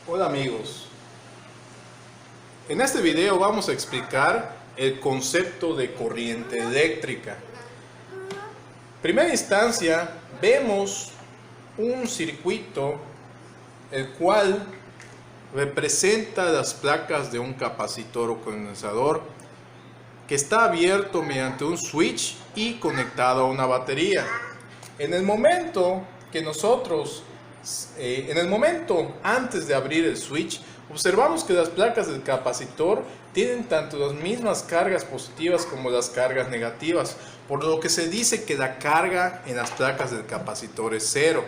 Hola amigos, en este video vamos a explicar el concepto de corriente eléctrica. En primera instancia vemos un circuito el cual representa las placas de un capacitor o condensador que está abierto mediante un switch y conectado a una batería. En el momento antes de abrir el switch, observamos que las placas del capacitor tienen tanto las mismas cargas positivas como las cargas negativas, por lo que se dice que la carga en las placas del capacitor es cero.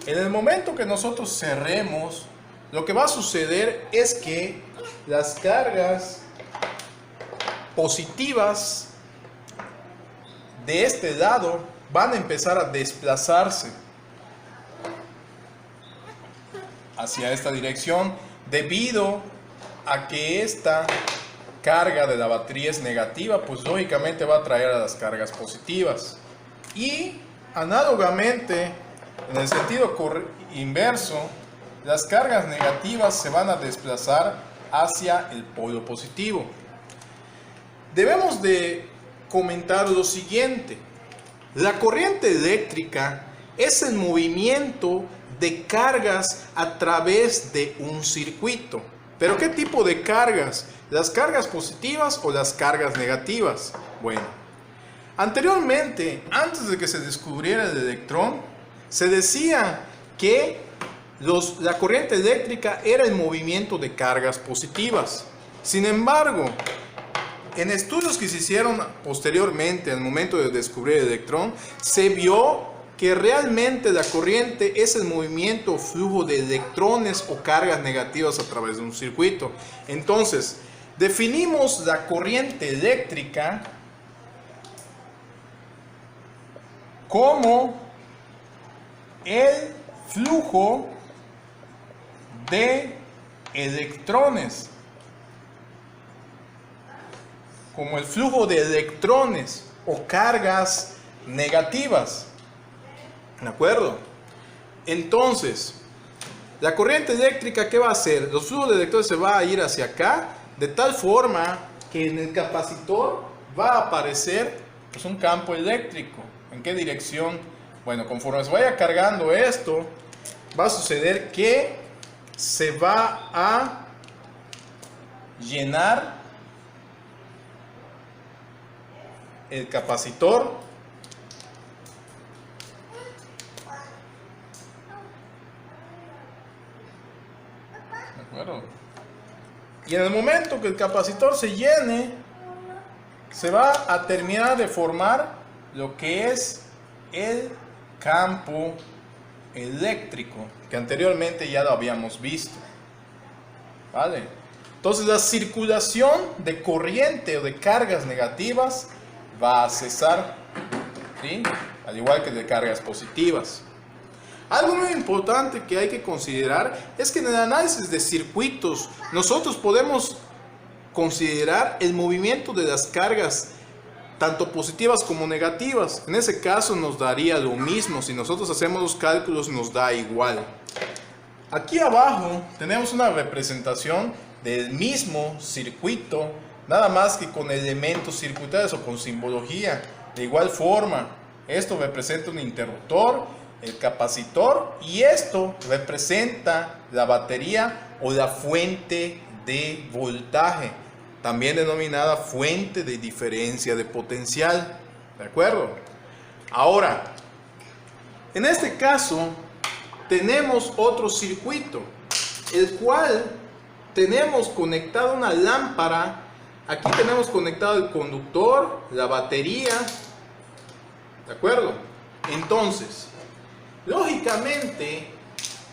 En el momento que nosotros cerremos, lo que va a suceder es que las cargas positivas de este lado van a empezar a desplazarse hacia esta dirección debido a que esta carga de la batería es negativa, pues lógicamente va a atraer a las cargas positivas. Y análogamente, en el sentido inverso, las cargas negativas se van a desplazar hacia el polo positivo. Debemos de comentar lo siguiente: la corriente eléctrica es el movimiento de cargas a través de un circuito. ¿Pero qué tipo de cargas? ¿Las cargas positivas o las cargas negativas? Bueno, anteriormente, antes de que se descubriera el electrón, se decía que la corriente eléctrica era el movimiento de cargas positivas. Sin embargo, en estudios que se hicieron posteriormente al momento de descubrir el electrón, se vio que realmente la corriente es el movimiento o flujo de electrones o cargas negativas a través de un circuito. Entonces, definimos la corriente eléctrica como el flujo de electrones. Como el flujo de electrones o cargas negativas. ¿De acuerdo? Entonces, la corriente eléctrica, ¿qué va a hacer? Los flujos de electrones se va a ir hacia acá, de tal forma que en el capacitor va a aparecer pues, un campo eléctrico. ¿En qué dirección? Bueno, conforme se vaya cargando esto, va a suceder que se va a llenar el capacitor y en el momento que el capacitor se llene, se va a terminar de formar lo que es el campo eléctrico, que anteriormente ya lo habíamos visto. ¿Vale? Entonces la circulación de corriente o de cargas negativas va a cesar, ¿sí? Al igual que de cargas positivas. Algo muy importante que hay que considerar es que en el análisis de circuitos nosotros podemos considerar el movimiento de las cargas tanto positivas como negativas. En ese caso nos daría lo mismo, si nosotros hacemos los cálculos nos da igual. Aquí abajo tenemos una representación del mismo circuito, nada más que con elementos circuitarios o con simbología. De igual forma, esto representa un interruptor, el capacitor, y esto representa la batería o la fuente de voltaje, también denominada fuente de diferencia de potencial. ¿De acuerdo? Ahora, en este caso tenemos otro circuito, el cual tenemos conectado una lámpara. Aquí tenemos conectado el conductor, la batería. ¿De acuerdo? Entonces, lógicamente,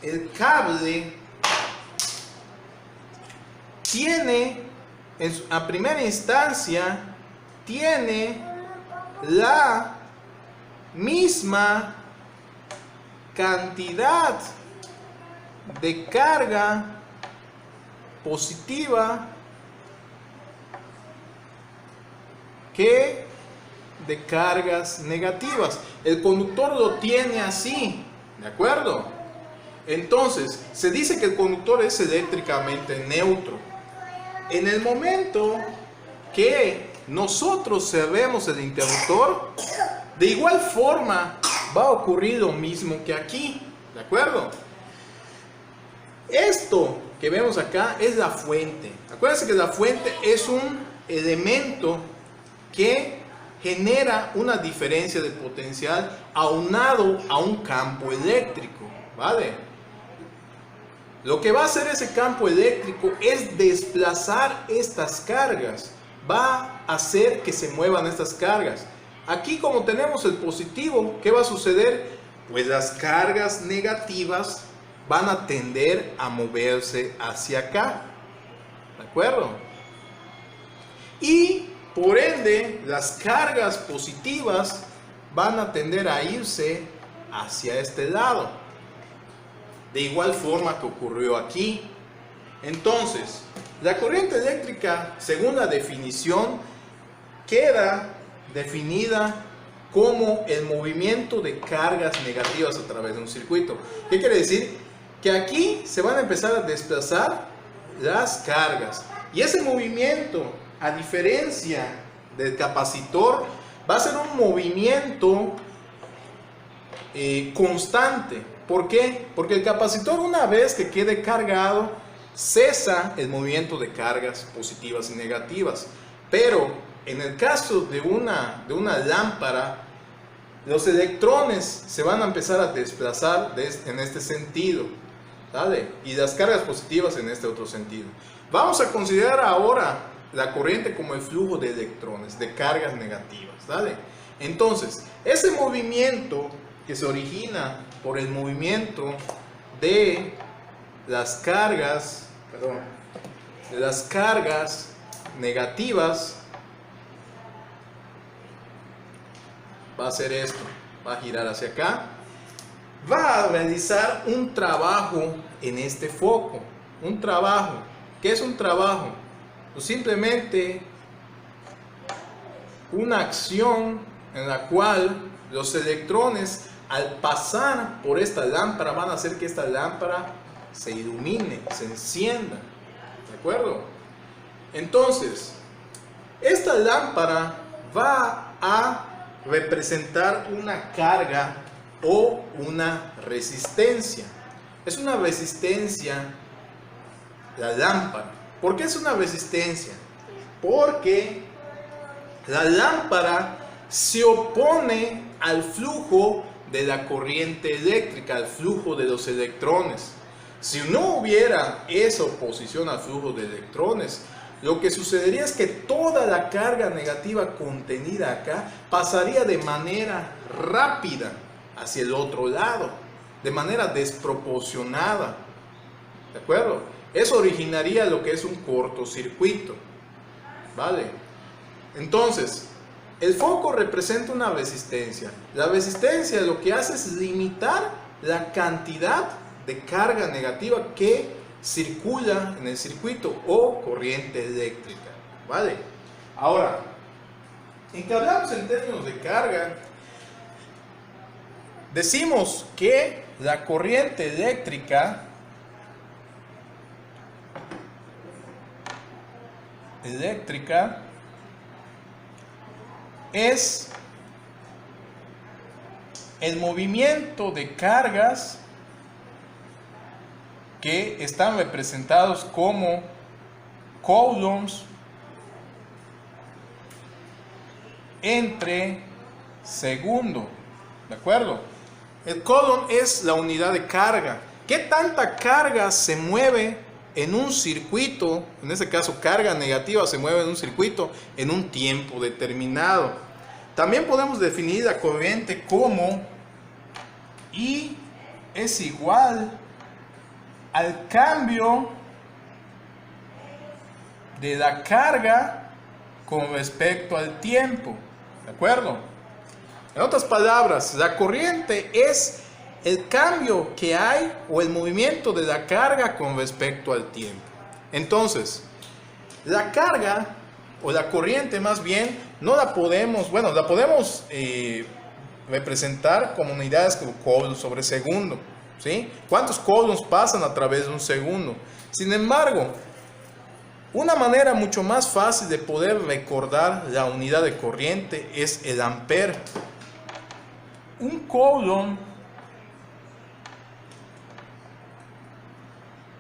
el cable tiene, a primera instancia, tiene la misma cantidad de carga positiva que de cargas negativas. El conductor lo tiene así, ¿de acuerdo? Entonces, se dice que el conductor es eléctricamente neutro. En el momento que nosotros cerremos el interruptor, de igual forma va a ocurrir lo mismo que aquí, ¿de acuerdo? Esto que vemos acá es la fuente. Acuérdense que la fuente es un elemento que genera una diferencia de potencial aunado a un campo eléctrico, ¿vale? Lo que va a hacer ese campo eléctrico es desplazar estas cargas, va a hacer que se muevan estas cargas. Aquí, como tenemos el positivo, ¿qué va a suceder? Pues las cargas negativas van a tender a moverse hacia acá, ¿de acuerdo? Y por ende, las cargas positivas van a tender a irse hacia este lado, de igual forma que ocurrió aquí. Entonces, la corriente eléctrica, según la definición, queda definida como el movimiento de cargas negativas a través de un circuito. ¿Qué quiere decir? Que aquí se van a empezar a desplazar las cargas, y ese movimiento, a diferencia del capacitor, va a ser un movimiento constante. ¿Por qué? Porque el capacitor, una vez que quede cargado, cesa el movimiento de cargas positivas y negativas. Pero en el caso de una lámpara, los electrones se van a empezar a desplazar en este sentido, ¿vale? Y las cargas positivas en este otro sentido. Vamos a considerar ahora la corriente como el flujo de electrones, de cargas negativas, ¿vale? Entonces, ese movimiento que se origina por el movimiento de las cargas, negativas, va a ser esto, va a girar hacia acá, va a realizar un trabajo en este foco. Un trabajo. ¿Qué es un trabajo? Pues simplemente una acción en la cual los electrones, al pasar por esta lámpara, van a hacer que esta lámpara se ilumine, se encienda, ¿de acuerdo? Entonces, esta lámpara va a representar una carga o una resistencia. Es una resistencia la lámpara. ¿Por qué es una resistencia? Porque la lámpara se opone al flujo de la corriente eléctrica, al flujo de los electrones. Si no hubiera esa oposición al flujo de electrones, lo que sucedería es que toda la carga negativa contenida acá pasaría de manera rápida hacia el otro lado, de manera desproporcionada, ¿de acuerdo? Eso originaría lo que es un cortocircuito, ¿vale? Entonces, el foco representa una resistencia. La resistencia lo que hace es limitar la cantidad de carga negativa que circula en el circuito o corriente eléctrica, ¿vale? Ahora, en que hablamos en términos de carga, decimos que la corriente eléctrica es el movimiento de cargas que están representados como coulombs entre segundo, ¿de acuerdo? El coulomb es la unidad de carga. ¿Qué tanta carga se mueve en un circuito? En este caso, carga negativa se mueve en un circuito en un tiempo determinado. También podemos definir la corriente como I es igual al cambio de la carga con respecto al tiempo, ¿de acuerdo? En otras palabras, la corriente es el cambio que hay o el movimiento de la carga con respecto al tiempo. Entonces, la carga o la corriente más bien no la podemos, bueno, la podemos representar como unidades como coulomb sobre segundo. ¿sí? ¿Cuántos coulombs pasan a través de un segundo? Sin embargo, una manera mucho más fácil de poder recordar la unidad de corriente es el ampere. Un coulomb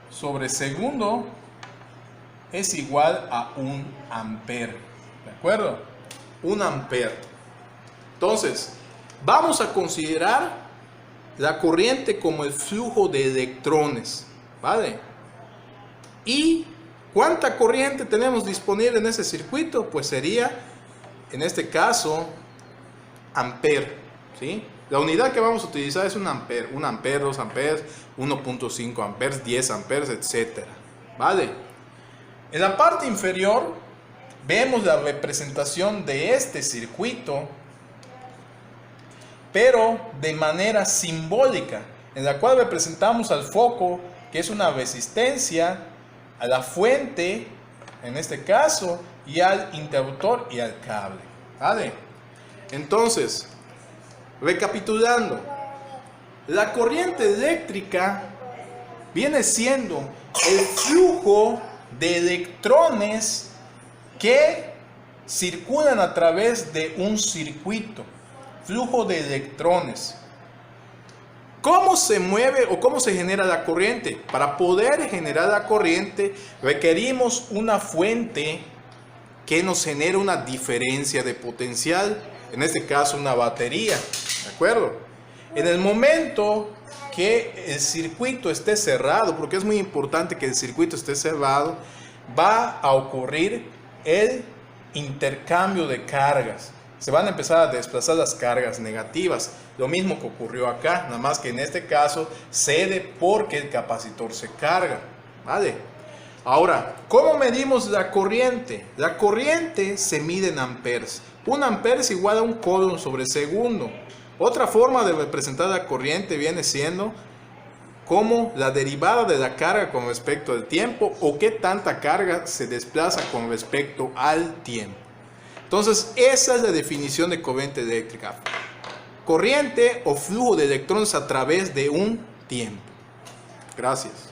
sobre segundo es igual a un ampere. ¿De acuerdo? Un ampere. Entonces, vamos a considerar la corriente como el flujo de electrones, ¿vale? Y ¿cuánta corriente tenemos disponible en ese circuito? Pues sería, en este caso, ampere, ¿sí? La unidad que vamos a utilizar es un ampere, 2 amperes, 1.5 amperes, 10 amperes, etc. ¿Vale? En la parte inferior vemos la representación de este circuito, pero de manera simbólica, en la cual representamos al foco, que es una resistencia, a la fuente, en este caso, y al interruptor y al cable. ¿Vale? Entonces, recapitulando, la corriente eléctrica viene siendo el flujo de electrones que circulan a través de un circuito. Flujo de electrones. ¿Cómo se mueve o cómo se genera la corriente? Para poder generar la corriente requerimos una fuente que nos genere una diferencia de potencial, en este caso una batería, ¿de acuerdo? En el momento que el circuito esté cerrado, porque es muy importante que el circuito esté cerrado, va a ocurrir el intercambio de cargas. Se van a empezar a desplazar las cargas negativas. Lo mismo que ocurrió acá, nada más que en este caso cede porque el capacitor se carga. ¿Vale? Ahora, ¿cómo medimos la corriente? La corriente se mide en amperes. Un ampere es igual a un coulomb sobre segundo. Otra forma de representar la corriente viene siendo como la derivada de la carga con respecto al tiempo, o qué tanta carga se desplaza con respecto al tiempo. Entonces, esa es la definición de corriente eléctrica. Corriente o flujo de electrones a través de un tiempo. Gracias.